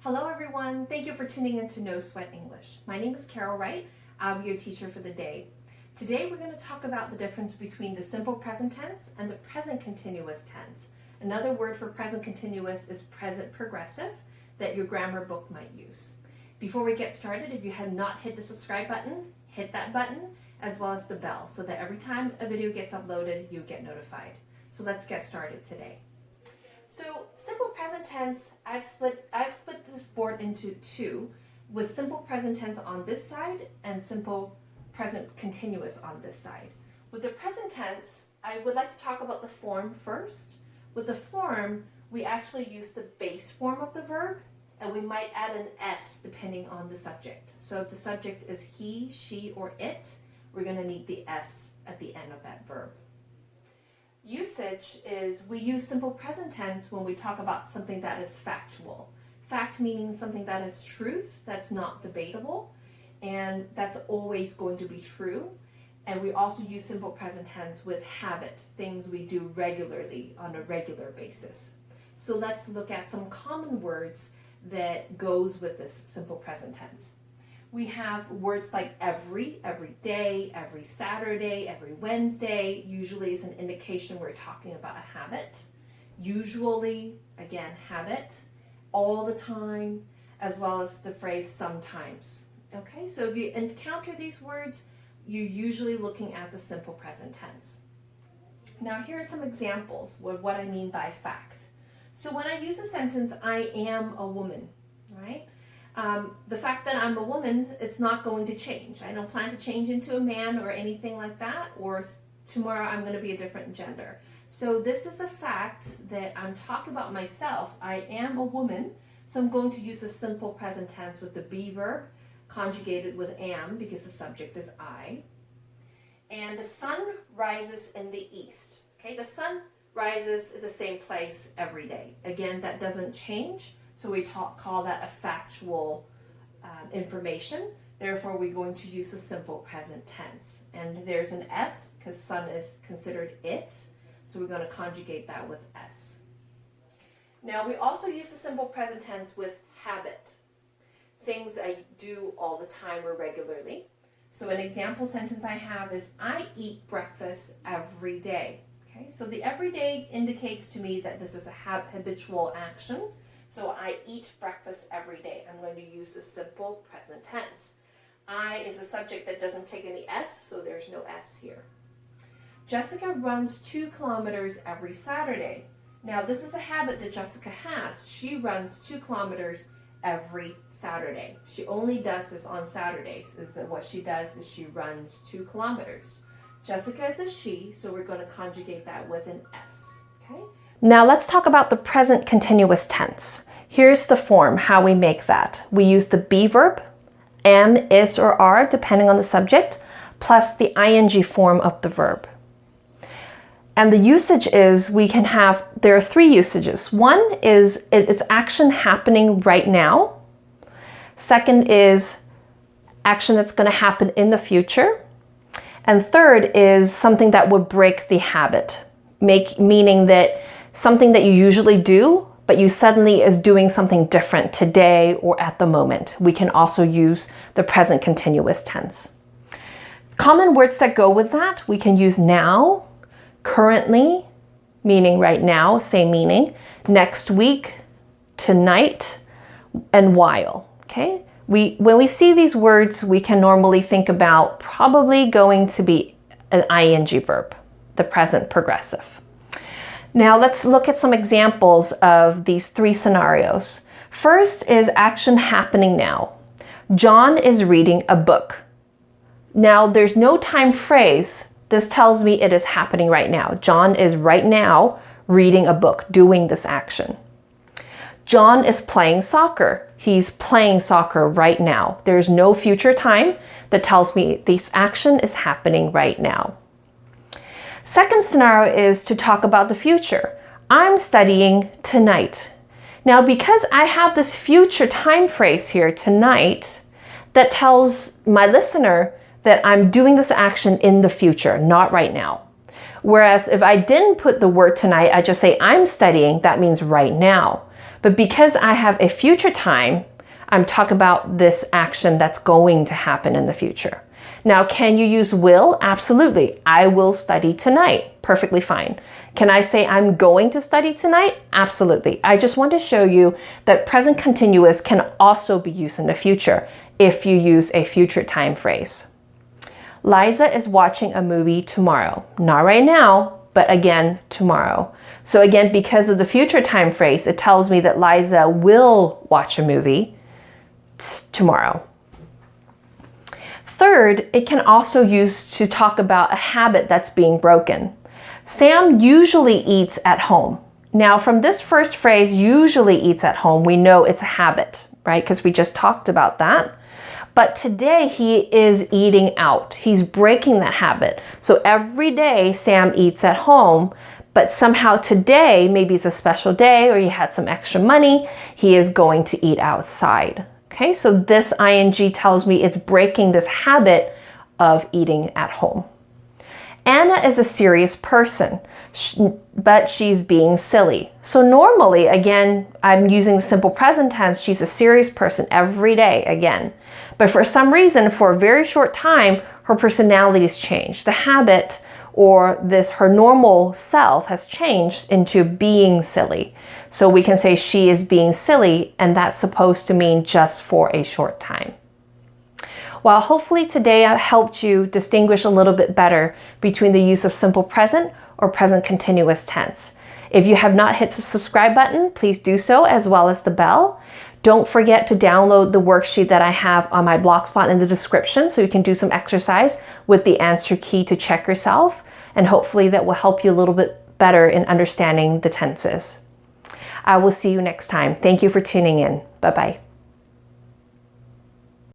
Hello everyone, thank you for tuning in to No Sweat English. My name is Carol Wright, I'll be your teacher for the day. Today we're going to talk about the difference between the simple present tense and the present continuous tense. Another word for present continuous is present progressive that your grammar book might use. Before we get started, if you have not hit the subscribe button, hit that button as well as the bell so that every time a video gets uploaded, you get notified. So let's get started today. So simple present tense, I've split this board into two, with simple present tense on this side and simple present continuous on this side. With the present tense, I would like to talk about the form first. With the form, we actually use the base form of the verb, and we might add an S depending on the subject. So if the subject is he, she, or it, we're going to need the S at the end of that verb. Usage is we use simple present tense when we talk about something that is factual. Fact meaning something that is truth, that's not debatable, and that's always going to be true. And we also use simple present tense with habit, things we do regularly on a regular basis. So let's look at some common words that goes with this simple present tense. We have words like every day, every Saturday, every Wednesday. Usually is an indication we're talking about a habit. Usually, again, habit. All the time, as well as the phrase sometimes. Okay, so if you encounter these words, you're usually looking at the simple present tense. Now here are some examples of what I mean by fact. So when I use the sentence, I am a woman, right? The fact that I'm a woman, it's not going to change. I don't plan to change into a man or anything like that, or tomorrow I'm going to be a different gender. So this is a fact that I'm talking about myself. I am a woman, so I'm going to use a simple present tense with the be verb conjugated with am because the subject is I. And the sun rises in the east. Okay, the sun rises at the same place every day. Again, that doesn't change. So we call that a factual information. Therefore, we're going to use the simple present tense. And there's an S because sun is considered it. So we're going to conjugate that with S. Now, we also use the simple present tense with habit. Things I do all the time or regularly. So an example sentence I have is, I eat breakfast every day. Okay, so the everyday indicates to me that this is a habitual action. So I eat breakfast every day. I'm going to use the simple present tense. I is a subject that doesn't take any S, so there's no S here. Jessica runs 2 kilometers every Saturday. Now this is a habit that Jessica has. She runs 2 kilometers every Saturday. She only does this on Saturdays, is that what she does is she runs 2 kilometers. Jessica is a she, so we're going to conjugate that with an S, okay? Now let's talk about the present continuous tense. Here's the form, how we make that. We use the be verb, am, is, or are, depending on the subject, plus the ing form of the verb. And the usage is, there are 3 usages. One is it's action happening right now. Second is action that's going to happen in the future. And third is something that would break the habit, meaning that something that you usually do, but you suddenly is doing something different today or at the moment. We can also use the present continuous tense. Common words that go with that, we can use now, currently, meaning right now, same meaning, next week, tonight, and while, okay? When we see these words, we can normally think about probably going to be an ing verb, the present progressive. Now let's look at some examples of these 3 scenarios. First is action happening now. John is reading a book. Now there's no time phrase. This tells me it is happening right now. John is right now reading a book, doing this action. John is playing soccer. He's playing soccer right now. There's no future time that tells me this action is happening right now. Second scenario is to talk about the future. I'm studying tonight. Now, because I have this future time phrase here, tonight, that tells my listener that I'm doing this action in the future, not right now. Whereas if I didn't put the word tonight, I just say I'm studying, that means right now. But because I have a future time, I'm talking about this action that's going to happen in the future. Now, can you use will? Absolutely. I will study tonight. Perfectly fine. Can I say I'm going to study tonight? Absolutely. I just want to show you that present continuous can also be used in the future if you use a future time phrase. Liza is watching a movie tomorrow. Not right now, but again, tomorrow. So again, because of the future time phrase, it tells me that Liza will watch a movie tomorrow. Third, it can also use to talk about a habit that's being broken. Sam usually eats at home. Now, from this first phrase, usually eats at home, we know it's a habit, right? Because we just talked about that. But today he is eating out. He's breaking that habit. So every day Sam eats at home, but somehow today, maybe it's a special day or he had some extra money, he is going to eat outside. Okay, so this ing tells me it's breaking this habit of eating at home. Anna is a serious person, but she's being silly. So normally, again, I'm using the simple present tense. She's a serious person every day, again. But for some reason, for a very short time, her personality has changed. The habit or her normal self has changed into being silly. So we can say she is being silly, and that's supposed to mean just for a short time. Well, hopefully today I helped you distinguish a little bit better between the use of simple present or present continuous tense. If you have not hit the subscribe button, please do so, as well as the bell. Don't forget to download the worksheet that I have on my Blogspot in the description so you can do some exercise with the answer key to check yourself, and hopefully that will help you a little bit better in understanding the tenses. I will see you next time. Thank you for tuning in. Bye-bye.